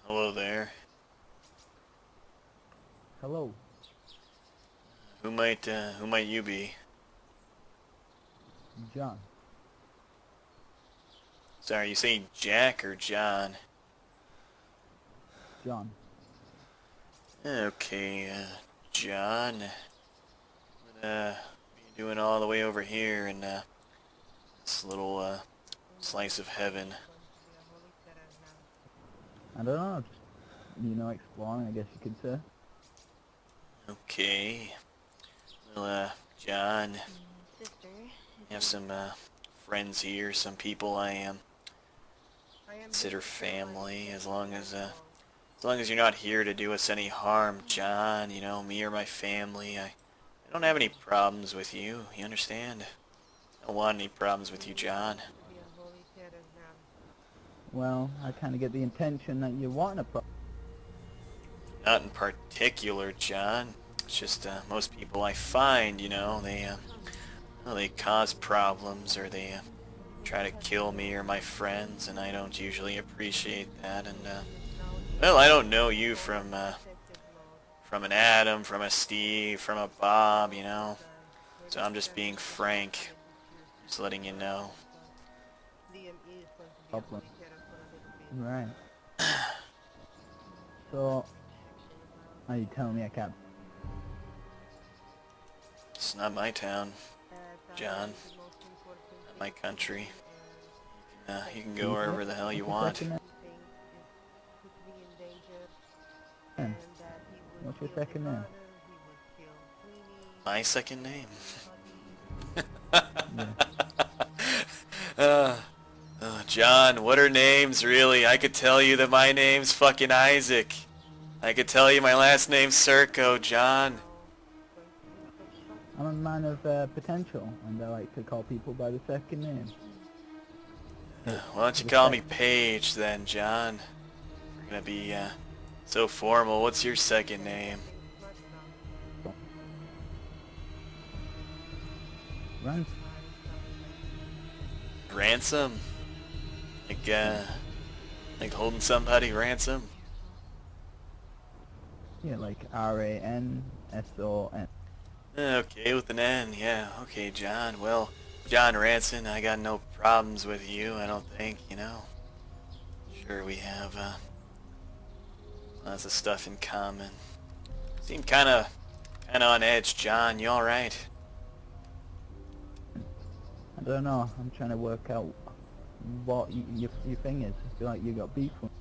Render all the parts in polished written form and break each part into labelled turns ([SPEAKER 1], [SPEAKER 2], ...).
[SPEAKER 1] Hello there.
[SPEAKER 2] Hello,
[SPEAKER 1] Who might you be?
[SPEAKER 2] John.
[SPEAKER 1] Sorry, you say Jack or John?
[SPEAKER 2] John.
[SPEAKER 1] Okay, John. What are you doing all the way over here in this little slice of heaven?
[SPEAKER 2] I don't know, just, exploring, I guess you could say.
[SPEAKER 1] Okay. Well, John, I have some friends here, some people I consider family, as long as you're not here to do us any harm, John, you know, me or my family. I don't have any problems with you, you understand? I don't want any problems with you, John.
[SPEAKER 2] Well, I kind of get the intention that you want a pro.
[SPEAKER 1] Not in particular, John. It's just most people I find, you know, well, they cause problems or they try to kill me or my friends, and I don't usually appreciate that. And well, I don't know you from an Adam, from a Steve, from a Bob, you know. So I'm just being frank, just letting you know.
[SPEAKER 2] Problem. Right. So, are you telling me I can't?
[SPEAKER 1] It's not my town, John. Not my country. You can go
[SPEAKER 2] Speak it?
[SPEAKER 1] wherever the hell you
[SPEAKER 2] What's your
[SPEAKER 1] want.
[SPEAKER 2] second name? What's your second name?
[SPEAKER 1] My second name?
[SPEAKER 2] Yeah.
[SPEAKER 1] uh, John, what are names, really? I could tell you that my name's fucking Isaac. I could tell you my last name's Serco, John.
[SPEAKER 2] I'm a man of potential, and I like to call people by the second name.
[SPEAKER 1] Why don't you call me Paige then, John? We're gonna be so formal. What's your second name?
[SPEAKER 2] Run.
[SPEAKER 1] Ransom? Like holding somebody ransom?
[SPEAKER 2] Yeah, like Ranson.
[SPEAKER 1] Okay, with an N, yeah. Okay, John. Well, John Ranson, I got no problems with you, I don't think, you know. Sure, we have lots of stuff in common. Seem kinda on edge, John. You alright?
[SPEAKER 2] I don't know. I'm trying to work out what your thing is. I feel like you got beef with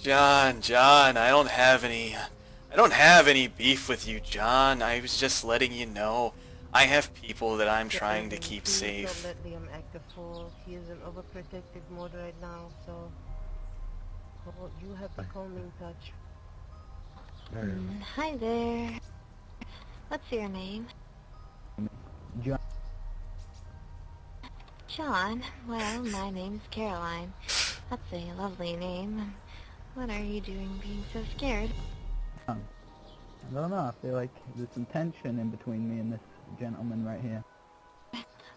[SPEAKER 1] John, I don't have any beef with you, John. I was just letting you know. I have people that I'm trying to keep
[SPEAKER 3] Please don't
[SPEAKER 1] safe.
[SPEAKER 3] let Liam act a fool. He is in overprotective mode right now, so you have the calming touch.
[SPEAKER 4] Hi there. What's your name?
[SPEAKER 2] me. John.
[SPEAKER 4] John. Well, my name's Caroline. That's a lovely name. What are you doing being so scared?
[SPEAKER 2] I don't know. I feel like there's some tension in between me and this gentleman right here.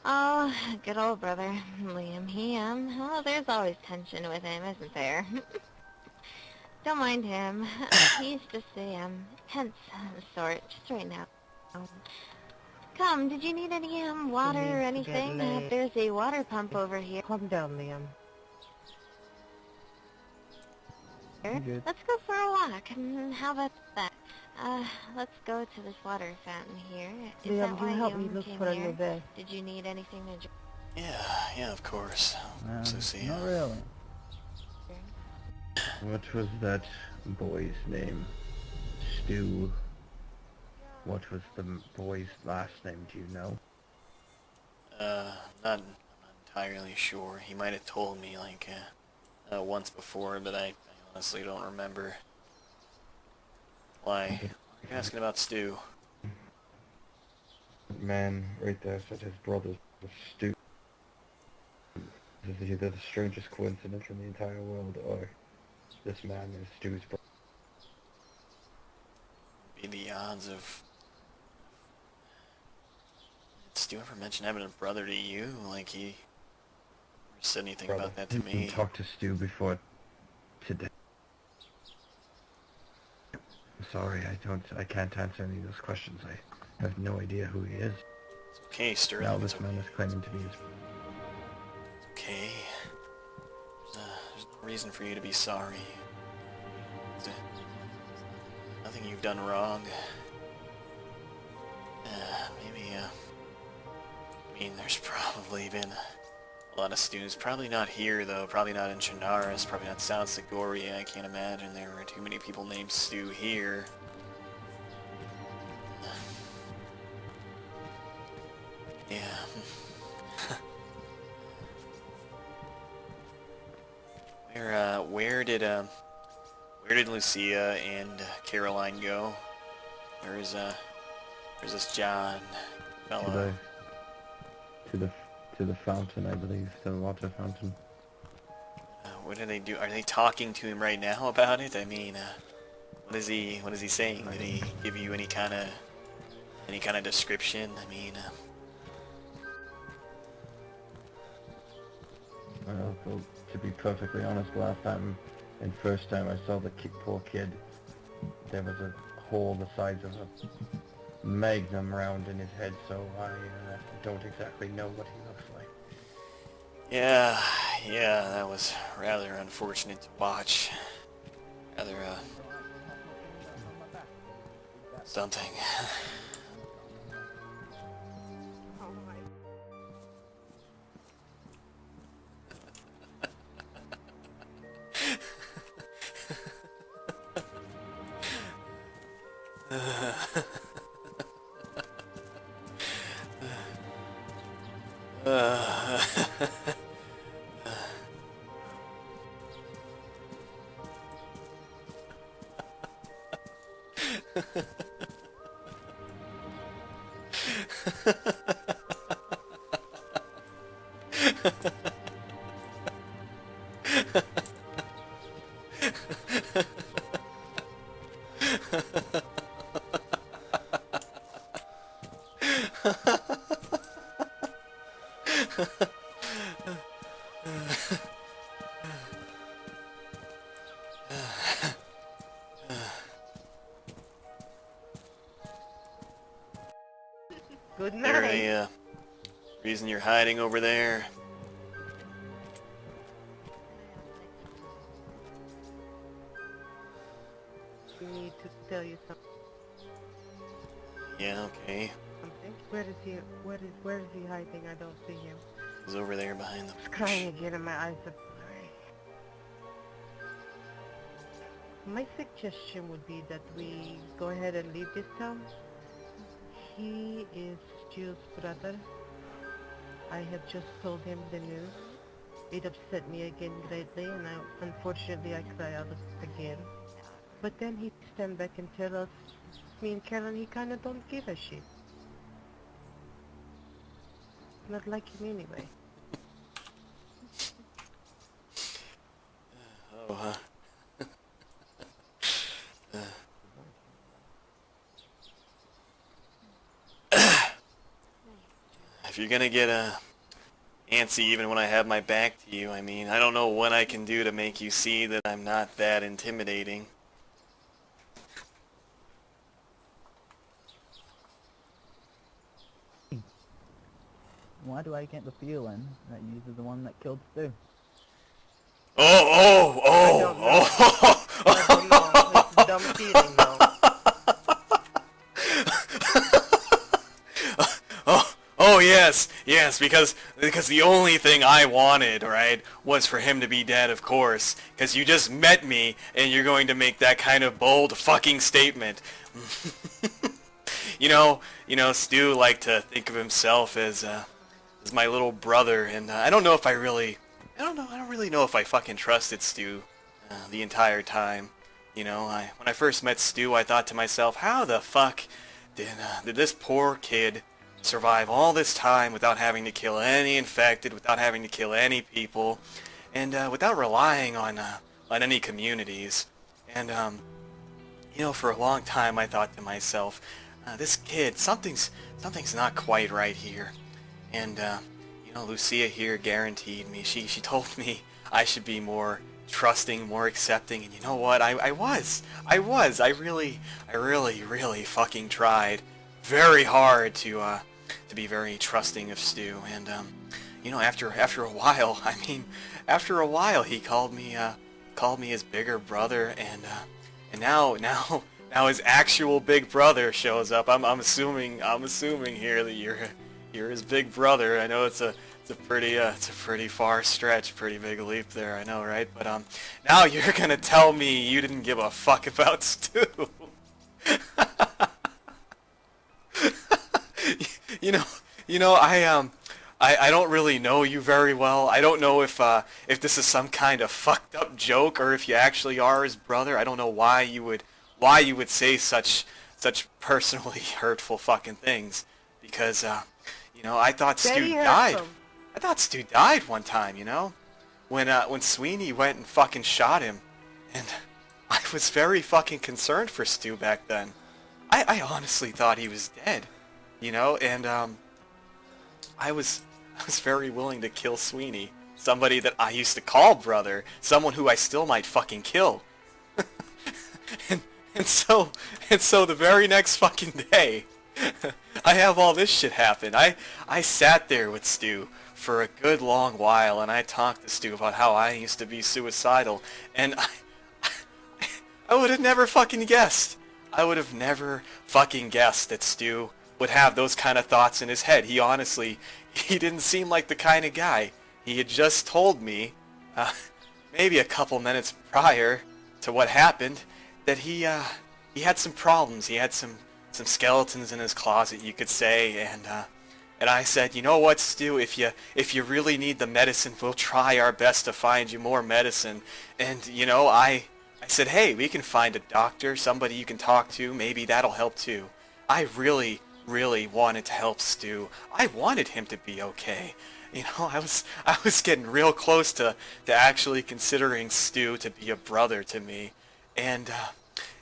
[SPEAKER 4] Oh, good old brother, Liam. Well, there's always tension with him, isn't there? Don't mind him. He's just a, tense sort, just right now. Come, did you need any, water or
[SPEAKER 3] needs to get
[SPEAKER 4] anything?
[SPEAKER 3] laid.
[SPEAKER 4] There's a water pump over here.
[SPEAKER 3] Calm down, Liam.
[SPEAKER 2] I'm good.
[SPEAKER 4] Let's go for a walk. How about that? Let's go to this water fountain here. Is
[SPEAKER 3] Liam,
[SPEAKER 4] that
[SPEAKER 3] can
[SPEAKER 4] why
[SPEAKER 3] you help me
[SPEAKER 4] you
[SPEAKER 3] look
[SPEAKER 4] came
[SPEAKER 3] for a
[SPEAKER 4] here?
[SPEAKER 3] new bed?
[SPEAKER 4] Did you need anything to drink?
[SPEAKER 1] Yeah, of course. So see ya.
[SPEAKER 2] Not really.
[SPEAKER 5] What was that boy's name? Stu. What was the boy's last name, do you know?
[SPEAKER 1] I'm not entirely sure. He might have told me like once before, but I honestly don't remember. Why? You're asking about Stu?
[SPEAKER 5] Man right there said his brother was Stu. This is either the strangest coincidence in the entire world, or this man is Stu's brother.
[SPEAKER 1] Be the odds of. Did Stu ever mention having a brother to you? Like he said anything
[SPEAKER 5] brother.
[SPEAKER 1] about that to
[SPEAKER 5] You
[SPEAKER 1] me.
[SPEAKER 5] talked to Stu before today. I'm sorry, I can't answer any of those questions. I have no idea who he is.
[SPEAKER 1] It's okay, Sterling.
[SPEAKER 5] Now
[SPEAKER 1] It's
[SPEAKER 5] this man is claiming to be his...
[SPEAKER 1] okay. There's no reason for you to be sorry. There's nothing you've done wrong. Maybe, I mean, there's probably been a lot of students. Probably not here, though. Probably not in Chinaris. Probably not South Sigoria. I can't imagine there were too many people named Stu here. Yeah. Where did Lucia and Caroline go? Where's this John fellow?
[SPEAKER 5] To the fountain, I believe, the water fountain.
[SPEAKER 1] What do they do? Are they talking to him right now about it? I mean, what is he saying? Did he give you any kind of description? I mean,
[SPEAKER 5] Well, to be perfectly honest, last time and first time I saw the poor kid, there was a hole the size of a magnum round in his head, so I don't exactly know what he looks like.
[SPEAKER 1] yeah, that was rather unfortunate to watch. Rather, something.
[SPEAKER 3] Good
[SPEAKER 1] Is there
[SPEAKER 3] night.
[SPEAKER 1] a reason you're hiding over there?
[SPEAKER 3] We need to tell you something.
[SPEAKER 1] Yeah, okay.
[SPEAKER 3] Where is he? Where is he hiding? I don't see him.
[SPEAKER 1] He's over there behind the
[SPEAKER 3] He's crying again, and my eyes are blurry. My suggestion would be that we go ahead and leave this town. He is Stu's brother. I have just told him the news. It upset me again greatly, and unfortunately I cry out again. But then he stand back and tell us, me and Karen, he kinda don't give a shit. Not like him anyway.
[SPEAKER 1] Oh, huh. If you're gonna get antsy even when I have my back to you, I mean, I don't know what I can do to make you see that I'm not that intimidating.
[SPEAKER 2] Why do I get the feeling that you're the one that killed Stu?
[SPEAKER 1] Oh!
[SPEAKER 3] I don't know. It's a dumb feeling though.
[SPEAKER 1] Oh yes, because the only thing I wanted, right, was for him to be dead, of course, because you just met me, and you're going to make that kind of bold fucking statement. you know, Stu liked to think of himself as my little brother, and I don't really know if I fucking trusted Stu the entire time. You know, when I first met Stu, I thought to myself, how the fuck did this poor kid survive all this time without having to kill any infected, without having to kill any people, and without relying on any communities. And you know, for a long time I thought to myself, this kid, something's not quite right here. And you know, Lucia here guaranteed me. She told me I should be more trusting, more accepting, and you know what? I was. I really fucking tried very hard to be very trusting of Stu. And you know, after a while, I mean, after a while, he called me his bigger brother, and now his actual big brother shows up. I'm assuming here that you're his big brother. I know it's a pretty far stretch, pretty big leap there. I know, right? But now you're gonna tell me you didn't give a fuck about Stu. you know, I don't really know you very well. I don't know if this is some kind of fucked up joke or if you actually are his brother. I don't know why you would say such personally hurtful fucking things, because you know, I thought Stu died. I thought Stu died one time, you know, when Sweeney went and fucking shot him, and I was very fucking concerned for Stu back then. I honestly thought he was dead, you know, and I was very willing to kill Sweeney, somebody that I used to call brother, someone who I still might fucking kill. and so the very next fucking day, I have all this shit happen. I sat there with Stu for a good long while, and I talked to Stu about how I used to be suicidal, and I would have never fucking guessed. I would have never fucking guessed that Stu would have those kind of thoughts in his head. He honestly, he didn't seem like the kind of guy. He had just told me, maybe a couple minutes prior to what happened, that he had some problems. He had some skeletons in his closet, you could say, and I said, you know what, Stu, if you really need the medicine, we'll try our best to find you more medicine. And you know, I said, hey, we can find a doctor, somebody you can talk to, maybe that'll help too. I really wanted to help Stu. I wanted him to be okay. You know, I was getting real close to actually considering Stu to be a brother to me. And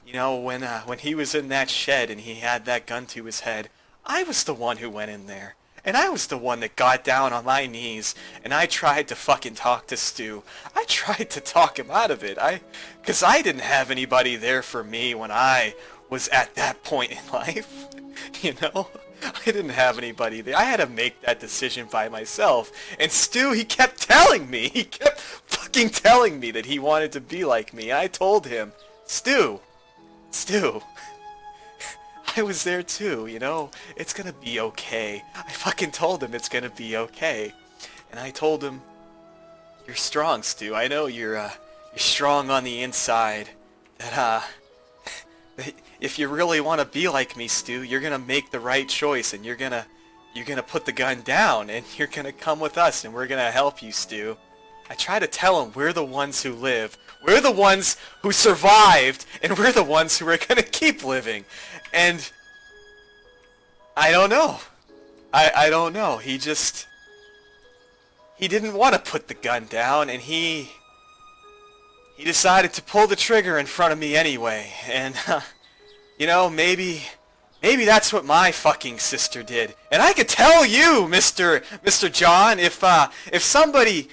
[SPEAKER 1] you know, when he was in that shed and he had that gun to his head, I was the one who went in there. And I was the one that got down on my knees, and I tried to fucking talk to Stu. I tried to talk him out of it. Because I didn't have anybody there for me when I was at that point in life. You know? I didn't have anybody there. I had to make that decision by myself. And Stu, he kept telling me. He kept fucking telling me that he wanted to be like me. I told him, Stu, I was there too, you know? It's gonna be okay. I fucking told him it's gonna be okay. And I told him, you're strong, Stu. I know you're strong on the inside. That if you really want to be like me, Stu, you're gonna make the right choice, and you're gonna put the gun down, and you're gonna come with us, and we're gonna help you, Stu. I try to tell him we're the ones who live. We're the ones who survived, and we're the ones who are gonna keep living. And I don't know. I don't know. He didn't want to put the gun down, and he decided to pull the trigger in front of me anyway. And you know, maybe that's what my fucking sister did. And I could tell you, Mr. John, if somebody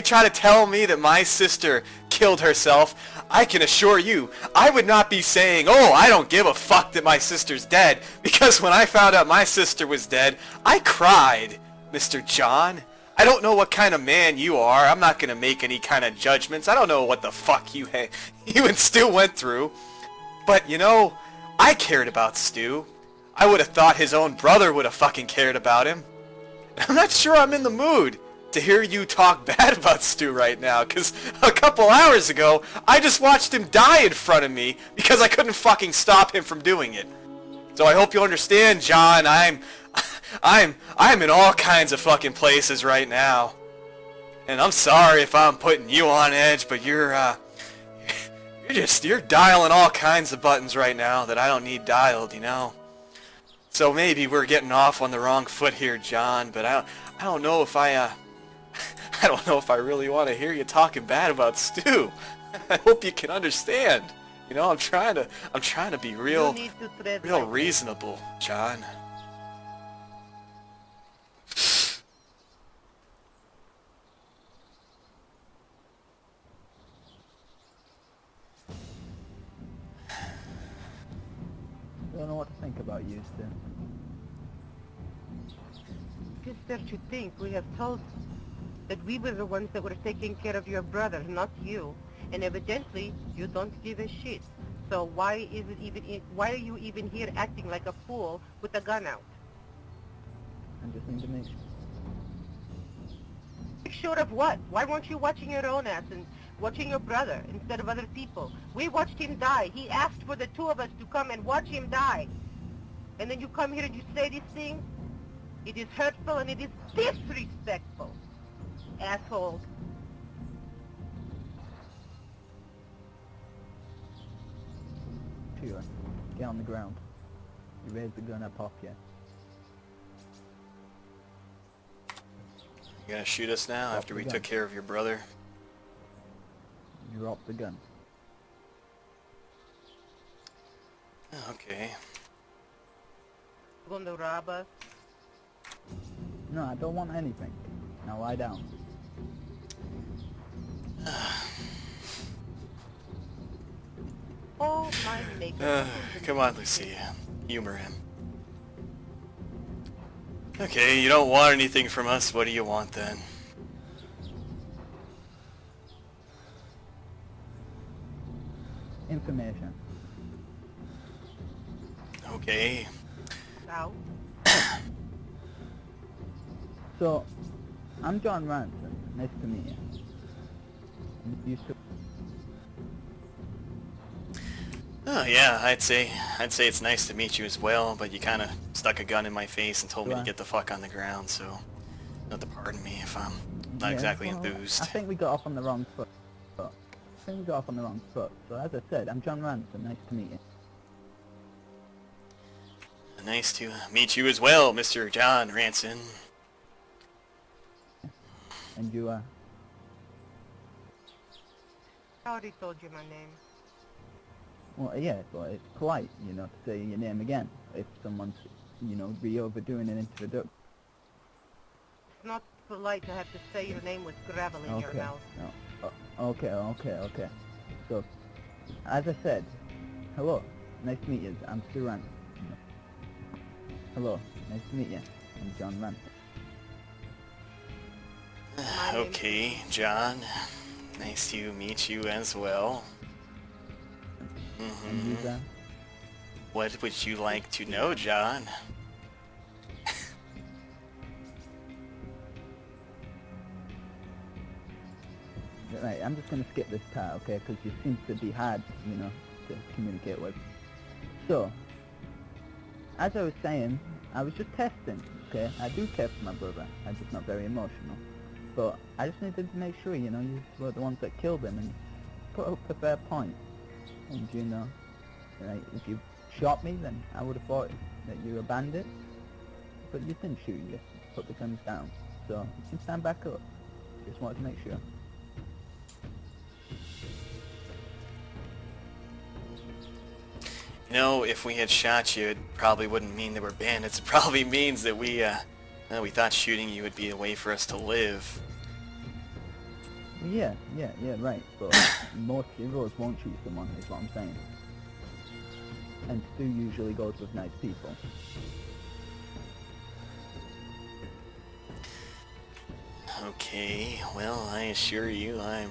[SPEAKER 1] tried to tell me that my sister killed herself, I can assure you, I would not be saying, oh, I don't give a fuck that my sister's dead, because when I found out my sister was dead, I cried, Mr. John. I don't know what kind of man you are. I'm not going to make any kind of judgments. I don't know what the fuck you and Stu went through. But, you know, I cared about Stu. I would have thought his own brother would have fucking cared about him. I'm not sure I'm in the mood to hear you talk bad about Stu right now, because a couple hours ago, I just watched him die in front of me because I couldn't fucking stop him from doing it. So I hope you understand, John, I'm in all kinds of fucking places right now. And I'm sorry if I'm putting you on edge, but you're dialing all kinds of buttons right now that I don't need dialed, you know? So maybe we're getting off on the wrong foot here, John, but I don't know if I don't know if I really want to hear you talking bad about Stu. I hope you can understand. You know, I'm trying to be real reasonable, John.
[SPEAKER 2] don't know what to think about you, Stu.
[SPEAKER 3] Just don't you think we have told that we were the ones that were taking care of your brother, not you. And evidently, you don't give a shit. So why why are you even here acting like a fool with a gun out?
[SPEAKER 2] I just need to make sure.
[SPEAKER 3] Make sure of what? Why weren't you watching your own ass and watching your brother instead of other people? We watched him die. He asked for the two of us to come and watch him die. And then you come here and you say these things? It is hurtful and it is disrespectful. Asshole.
[SPEAKER 2] Sure. Get on the ground. You raise the gun up off you.
[SPEAKER 1] You gonna shoot us now
[SPEAKER 2] Drop
[SPEAKER 1] after
[SPEAKER 2] the
[SPEAKER 1] we
[SPEAKER 2] gun.
[SPEAKER 1] took care of your brother?
[SPEAKER 2] Drop the gun.
[SPEAKER 1] Okay.
[SPEAKER 3] Going to rob us?
[SPEAKER 2] No, I don't want anything. Now lie down.
[SPEAKER 3] Oh my maker.
[SPEAKER 1] Come on, Lucia. Humor him. Okay, you don't want anything from us. What do you want then?
[SPEAKER 2] Information.
[SPEAKER 1] Okay.
[SPEAKER 3] Out.
[SPEAKER 2] So, I'm John Ransom. Nice to meet you. You should...
[SPEAKER 1] Oh yeah, I'd say it's nice to meet you as well, but you kind of stuck a gun in my face and told me to
[SPEAKER 2] Right.
[SPEAKER 1] get the fuck on the ground, so you have to pardon me if I'm not
[SPEAKER 2] Yeah,
[SPEAKER 1] exactly
[SPEAKER 2] well,
[SPEAKER 1] enthused.
[SPEAKER 2] I think we got off on the wrong foot. So as I said, I'm John Ransom. Nice to meet you.
[SPEAKER 1] Nice to meet you as well, Mr. John Ranson.
[SPEAKER 2] And you
[SPEAKER 3] I already told you my name.
[SPEAKER 2] well, yeah, but it's polite, you know, to say your name again if someone's, you know, be overdoing an introduction.
[SPEAKER 3] It's not polite to have to say your name with gravel in your
[SPEAKER 2] Okay.
[SPEAKER 3] mouth.
[SPEAKER 2] No. Okay. So, as I said, hello, nice to meet you. I'm Stu Ransom. Hello, nice to meet you. I'm John Ransom.
[SPEAKER 3] My name-
[SPEAKER 1] Okay, John. Nice to meet you as well.
[SPEAKER 2] And you,
[SPEAKER 1] Hmm.
[SPEAKER 2] Dan?
[SPEAKER 1] What would you like to know, John?
[SPEAKER 2] Right, I'm just going to skip this part, okay, because you seem to be hard, you know, to communicate with. So, as I was saying, I was just testing, okay? I do care for my brother, I'm just not very emotional. But I just needed to make sure, you know, you were the ones that killed him and put up a fair point. And, you know, right, if you shot me, then I would have thought that you're a bandit. But you didn't shoot, you just put the guns down. So, you can stand back up. Just wanted to make sure.
[SPEAKER 1] You know, if we had shot you, it probably wouldn't mean that we're bandits. It probably means that we thought shooting you would be a way for us to live.
[SPEAKER 2] Yeah, right. But most heroes won't shoot someone, is what I'm saying. And Stu usually goes with nice people.
[SPEAKER 1] Okay, well, I assure you, I'm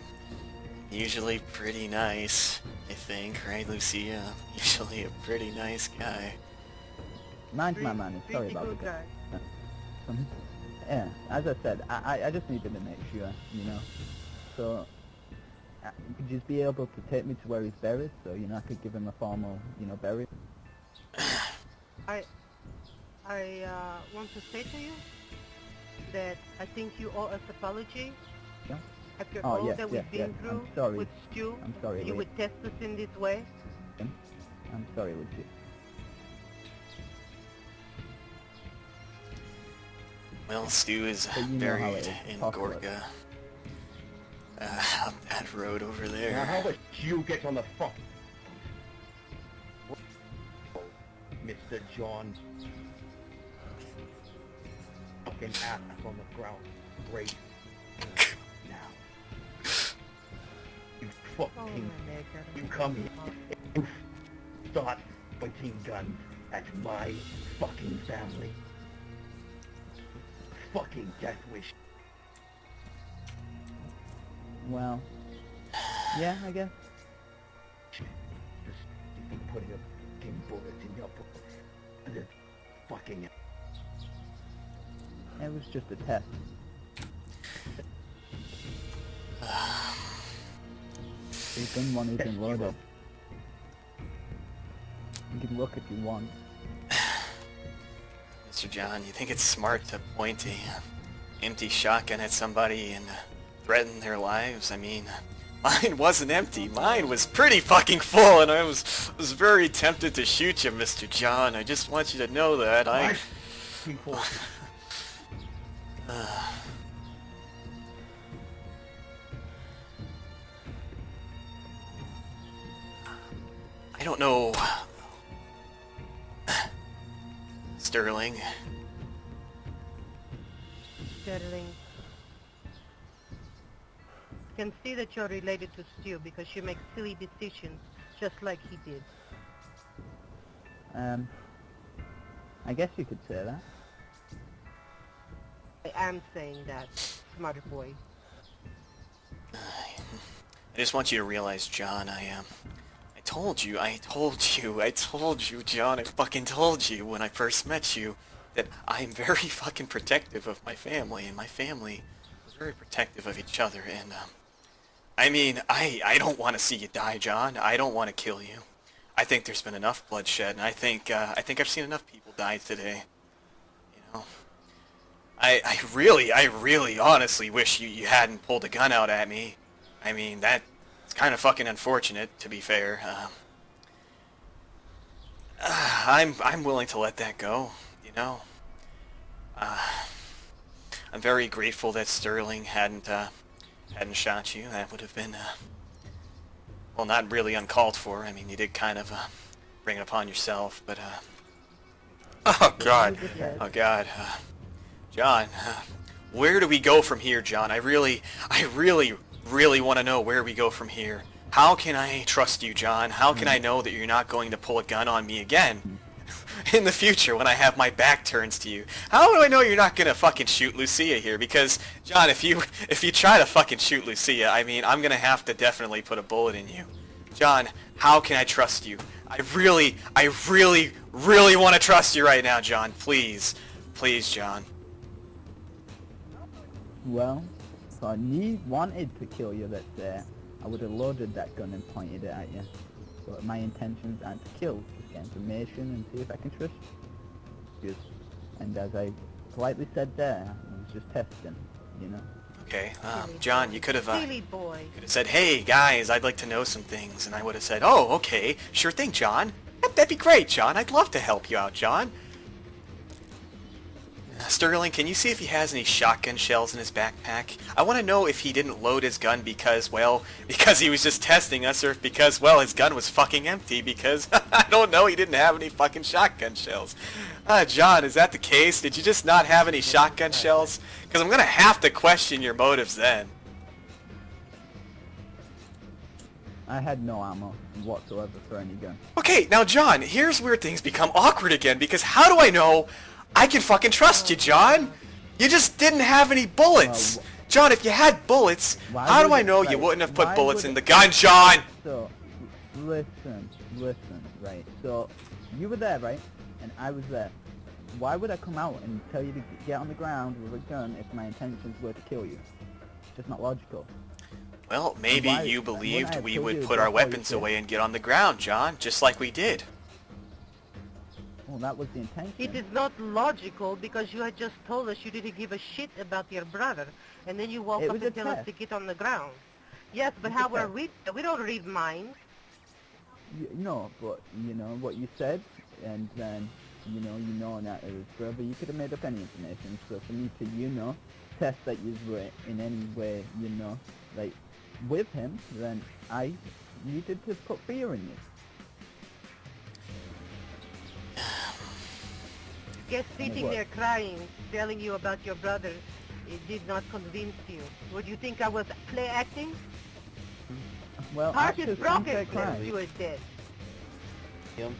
[SPEAKER 1] usually pretty nice, I think, right, Lucia? Usually a pretty nice guy.
[SPEAKER 2] Mind my manners, sorry
[SPEAKER 3] Pretty
[SPEAKER 2] about
[SPEAKER 3] good
[SPEAKER 2] the
[SPEAKER 3] guy.
[SPEAKER 2] Yeah, as I said, I just needed to make sure, you know. So, could you just be able to take me to where he's buried, so, you know, I could give him a formal, you know, burial?
[SPEAKER 3] I want to say to you that I think you owe us apology.
[SPEAKER 2] Yeah?
[SPEAKER 3] After
[SPEAKER 2] Oh,
[SPEAKER 3] all
[SPEAKER 2] yes,
[SPEAKER 3] that we've
[SPEAKER 2] yes,
[SPEAKER 3] been
[SPEAKER 2] yes.
[SPEAKER 3] through
[SPEAKER 2] I'm sorry.
[SPEAKER 3] with Stu,
[SPEAKER 2] I'm sorry,
[SPEAKER 3] you
[SPEAKER 2] Lee.
[SPEAKER 3] would test us in this way.
[SPEAKER 2] I'm sorry, Lucy.
[SPEAKER 1] Well, Stu is
[SPEAKER 2] But you know how
[SPEAKER 1] buried
[SPEAKER 2] it is.
[SPEAKER 1] in
[SPEAKER 2] Talk about it.
[SPEAKER 1] Gorga. Up that road over
[SPEAKER 5] Now
[SPEAKER 1] there.
[SPEAKER 5] how about you get on the fuck... Mr. John. Fucking ass on the ground. Great. Now. You
[SPEAKER 3] Oh
[SPEAKER 5] fucking...
[SPEAKER 3] my maker.
[SPEAKER 5] You come here and start pointing guns
[SPEAKER 6] That's my fucking family. Fucking death wish.
[SPEAKER 2] Well, yeah, I guess.
[SPEAKER 6] Just keep putting a fucking bullet in your butt. And then fucking...
[SPEAKER 2] It was just a test. The gun one isn't loaded. You can look if you want.
[SPEAKER 1] Mr. John, you think it's smart to point a empty shotgun at somebody and threaten their lives? I mean, mine wasn't empty. Mine was pretty fucking full, and I was very tempted to shoot you, Mr. John. I just want you to know that.
[SPEAKER 6] People...
[SPEAKER 1] I don't know, Sterling.
[SPEAKER 3] Sterling. I can see that you're related to Stu because you make silly decisions just like he did.
[SPEAKER 2] I guess you could say that.
[SPEAKER 3] I am saying that, smart boy.
[SPEAKER 1] I just want you to realize, John, I told you, John, I fucking told you when I first met you that I'm very fucking protective of my family, and my family was very protective of each other, and, I mean, I don't want to see you die, John. I don't want to kill you. I think there's been enough bloodshed, and I think I've seen enough people die today. You know? I really honestly wish you hadn't pulled a gun out at me. I mean, that's kind of fucking unfortunate, to be fair. I'm willing to let that go, you know. I'm very grateful that Sterling hadn't shot you. That would have been, well, not really uncalled for. I mean, you did kind of bring it upon yourself, but oh God, John, where do we go from here, John? I really want to know where we go from here. How can I trust you, John? How can I know that you're not going to pull a gun on me again in the future when I have my back turns to you? How do I know you're not going to fucking shoot Lucia here? Because, John, if you try to fucking shoot Lucia, I mean, I'm going to have to definitely put a bullet in you. John, how can I trust you? I really want to trust you right now, John. Please, John.
[SPEAKER 2] Well, if I wanted to kill you, let's say, I would have loaded that gun and pointed it at you. But my intentions aren't to kill, just get information and see if I can trust you. And as I politely said there, I was just testing, you know.
[SPEAKER 1] Okay, John, you could have
[SPEAKER 3] Silly boy.
[SPEAKER 1] said, "Hey guys, I'd like to know some things," and I would have said, "Oh, okay, sure thing, John. That'd be great, John. I'd love to help you out, John." Sterling, can you see if he has any shotgun shells in his backpack? I want to know if he didn't load his gun because he was just testing us, or if because, well, his gun was fucking empty because, I don't know, he didn't have any fucking shotgun shells. John, is that the case? Did you just not have any shotgun shells? Because I'm going to have to question your motives then.
[SPEAKER 2] I had no ammo whatsoever for any gun.
[SPEAKER 1] Okay, now John, here's where things become awkward again, because how do I know I can fucking trust you, John? You just didn't have any bullets. John, if you had bullets, how do I know you wouldn't have put bullets in the gun, John?
[SPEAKER 2] So, listen, right. So, you were there, right? And I was there. Why would I come out and tell you to get on the ground with a gun if my intentions were to kill you? It's just not logical.
[SPEAKER 1] Well, maybe you believed we would put our weapons away and get on the ground, John, just like we did.
[SPEAKER 2] Well, that was the intention.
[SPEAKER 3] It is not logical because you had just told us you didn't give a shit about your brother, and then you woke up and tell us to get on the ground. Yes, but how we're read? We don't read minds.
[SPEAKER 2] No, but you know what you said, and then you know that it was brother. You could have made up any information. So for me to test that you were in any way like with him, then I needed to put fear in you.
[SPEAKER 3] Just sitting there crying, telling you about your brother, it did not convince you. Would you think I was play acting?
[SPEAKER 2] Well,
[SPEAKER 3] Heart is
[SPEAKER 2] actors
[SPEAKER 3] broken.
[SPEAKER 2] can't cry.
[SPEAKER 3] You were dead.
[SPEAKER 5] Him?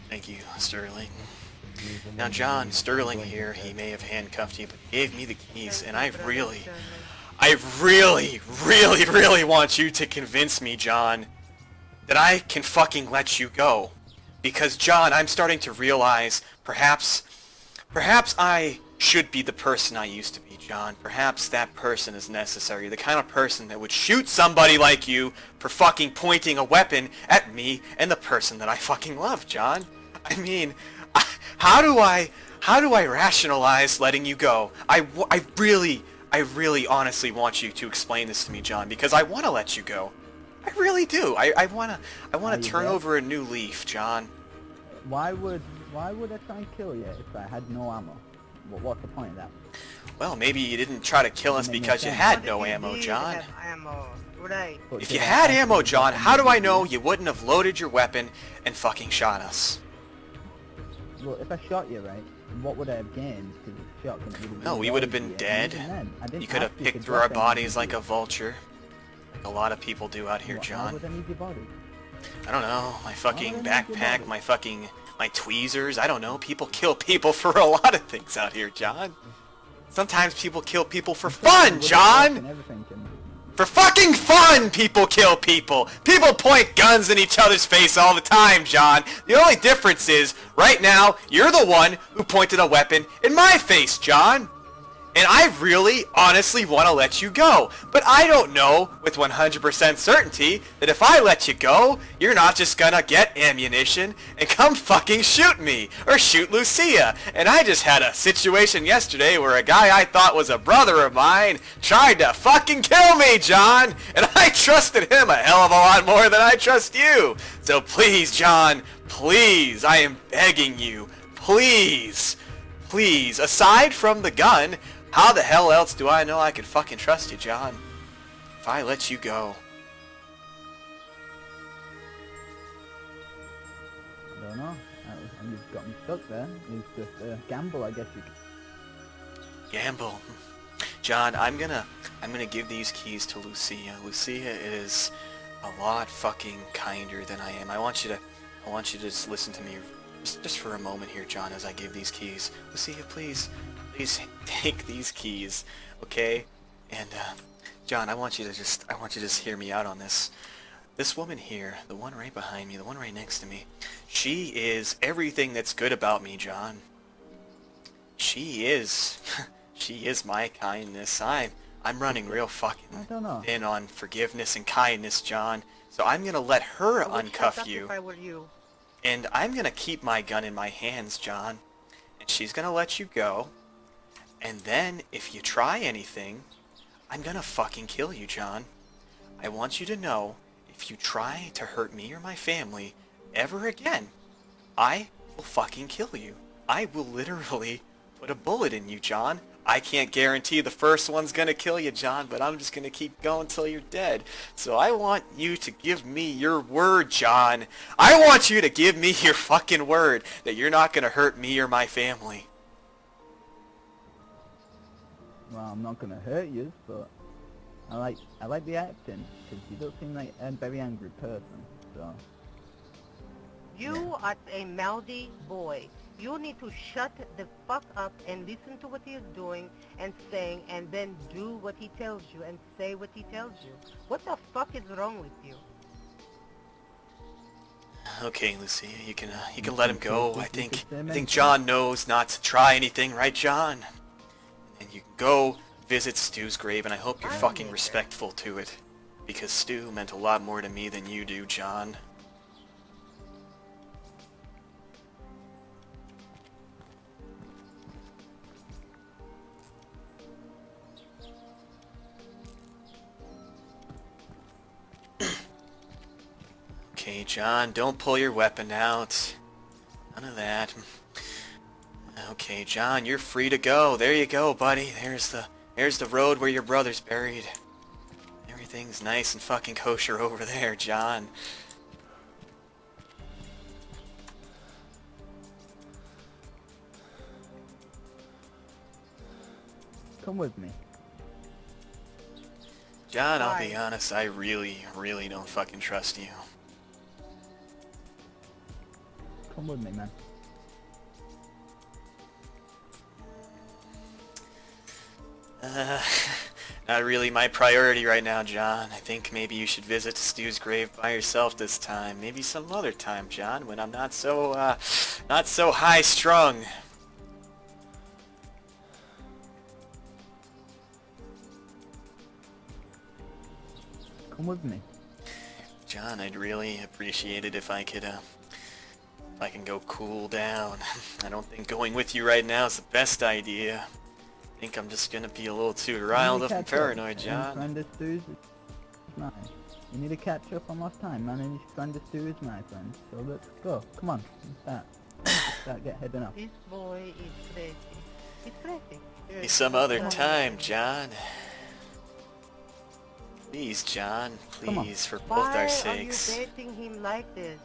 [SPEAKER 1] Thank you, Sterling. Now, John, Sterling here, he may have handcuffed you, but he gave me the keys, and I really want you to convince me, John, that I can fucking let you go. Because, John, I'm starting to realize perhaps I should be the person I used to be, John. Perhaps that person is necessary. The kind of person that would shoot somebody like you for fucking pointing a weapon at me and the person that I fucking love, John. I mean, how do I rationalize letting you go? I really honestly want you to explain this to me, John, because I want to let you go. I really do. I want to turn over a new leaf, John.
[SPEAKER 2] Why would I try and kill you if I had no ammo? What's the point of that?
[SPEAKER 1] Well, maybe you didn't try to kill us because you had no ammo, John.
[SPEAKER 3] Have ammo, right?
[SPEAKER 2] But
[SPEAKER 1] If
[SPEAKER 2] did
[SPEAKER 1] you
[SPEAKER 2] I
[SPEAKER 1] had
[SPEAKER 2] actually
[SPEAKER 1] ammo, John,
[SPEAKER 2] get
[SPEAKER 1] how do I
[SPEAKER 2] ammo?
[SPEAKER 1] know you wouldn't have loaded your weapon and fucking shot us?
[SPEAKER 2] Well, if I shot you, right, what would I have gained? Because the shot couldn't really
[SPEAKER 1] No,
[SPEAKER 2] do
[SPEAKER 1] we
[SPEAKER 2] it
[SPEAKER 1] would have
[SPEAKER 2] all
[SPEAKER 1] been
[SPEAKER 2] to
[SPEAKER 1] dead.
[SPEAKER 2] Even then, I didn't
[SPEAKER 1] You could have
[SPEAKER 2] ask you
[SPEAKER 1] picked
[SPEAKER 2] to
[SPEAKER 1] through our
[SPEAKER 2] drop anything
[SPEAKER 1] bodies
[SPEAKER 2] to
[SPEAKER 1] like
[SPEAKER 2] you.
[SPEAKER 1] a vulture. Like a lot of people do out here,
[SPEAKER 2] Why
[SPEAKER 1] John.
[SPEAKER 2] would I need your body?
[SPEAKER 1] I don't know, my fucking
[SPEAKER 2] would I need your
[SPEAKER 1] backpack,
[SPEAKER 2] body?
[SPEAKER 1] my tweezers, I don't know. People kill people for a lot of things out here, John. Sometimes people kill people for fun,
[SPEAKER 2] With the
[SPEAKER 1] John!
[SPEAKER 2] and everything,
[SPEAKER 1] For fucking fun, people kill people! People point guns in each other's face all the time, John. The only difference is, right now, you're the one who pointed a weapon in my face, John. And I really, honestly want to let you go. But I don't know with 100% certainty that if I let you go, you're not just gonna get ammunition and come fucking shoot me. Or shoot Lucia. And I just had a situation yesterday where a guy I thought was a brother of mine tried to fucking kill me, John. And I trusted him a hell of a lot more than I trust you. So please, John, please, I am begging you, please, please, aside from the gun, how the hell else do I know I can fucking trust you, John? If I let you go.
[SPEAKER 2] I don't know. And you've got me stuck there. It's just a gamble, I guess you could.
[SPEAKER 1] Gamble. John, I'm gonna give these keys to Lucia. Lucia is a lot fucking kinder than I am. I want you to just listen to me just for a moment here, John, as I give these keys. Lucia, please take these keys, okay? And John, I want you to just hear me out on this. This woman here, the one right behind me, the one right next to me, she is everything that's good about me, John. She is my kindness. I'm running real
[SPEAKER 2] I
[SPEAKER 1] fucking
[SPEAKER 2] don't know.
[SPEAKER 1] thin on forgiveness and kindness, John. So I'm gonna let her
[SPEAKER 3] I would shut
[SPEAKER 1] uncuff
[SPEAKER 3] up
[SPEAKER 1] you.
[SPEAKER 3] If I were you.
[SPEAKER 1] And I'm gonna keep my gun in my hands, John. And she's gonna let you go. And then, if you try anything, I'm gonna fucking kill you, John. I want you to know, if you try to hurt me or my family ever again, I will fucking kill you. I will literally put a bullet in you, John. I can't guarantee the first one's gonna kill you, John, but I'm just gonna keep going till you're dead. So I want you to give me your word, John. I want you to give me your fucking word that you're not gonna hurt me or my family.
[SPEAKER 2] Well, I'm not gonna hurt you, but I like the acting, because you don't seem like a very angry person, so...
[SPEAKER 3] You are a mouthy boy. You need to shut the fuck up and listen to what he is doing and saying, and then do what he tells you and say what he tells you. What the fuck is wrong with you?
[SPEAKER 1] Okay, Lucia, you can let him go. I think John knows not to try anything, right, John? And you can go visit Stu's grave, and I hope you're fucking respectful to it, because Stu meant a lot more to me than you do, John. Okay, John, don't pull your weapon out. None of that. Okay, John, you're free to go. There you go, buddy. There's the road where your brother's buried. Everything's nice and fucking kosher over there, John.
[SPEAKER 2] Come with me.
[SPEAKER 1] John, I'll be
[SPEAKER 3] Why?
[SPEAKER 1] honest, I really don't fucking trust you.
[SPEAKER 2] Come with me, man.
[SPEAKER 1] Not really my priority right now, John. I think maybe you should visit Stu's grave by yourself this time. Maybe some other time, John, when I'm not so high strung.
[SPEAKER 2] Come with me.
[SPEAKER 1] John, I'd really appreciate it if I could, if I can go cool down. I don't think going with you right now is the best idea. I think I'm just gonna be a little too riled up and paranoid, John.
[SPEAKER 2] Friend of Stu's is mine. You need to catch up on lost time, man, and your friend of Stu is my friend. So let's go. Come on, let's start get heading up.
[SPEAKER 3] This boy is crazy. He's crazy.
[SPEAKER 1] Maybe some other time, John. Please, John.
[SPEAKER 2] Come on.
[SPEAKER 1] Please, for both our
[SPEAKER 3] Why
[SPEAKER 1] sakes.
[SPEAKER 3] are you dating him like this?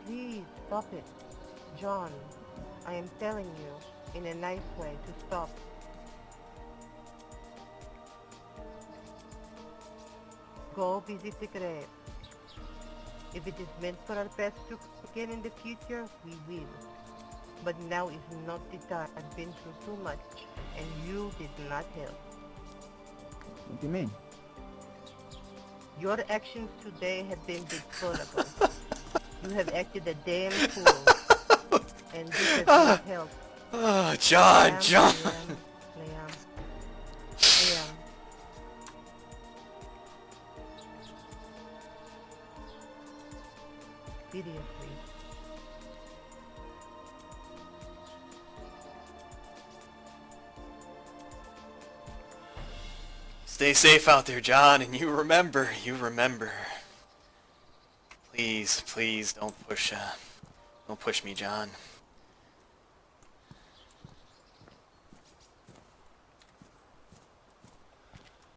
[SPEAKER 3] Please, stop it. John, I am telling you in a nice way to stop. Go visit the grave. If it is meant for our paths to again in the future, we will. But now is not the time. I've been through too much, and you did not help.
[SPEAKER 2] What do you mean?
[SPEAKER 3] Your actions today have been deplorable. You have acted a damn fool, and this has not helped.
[SPEAKER 1] Oh, John,
[SPEAKER 3] Liam,
[SPEAKER 1] John.
[SPEAKER 3] Liam. Seriously.
[SPEAKER 1] Stay safe out there, John, and you remember. Please, please don't push me, John.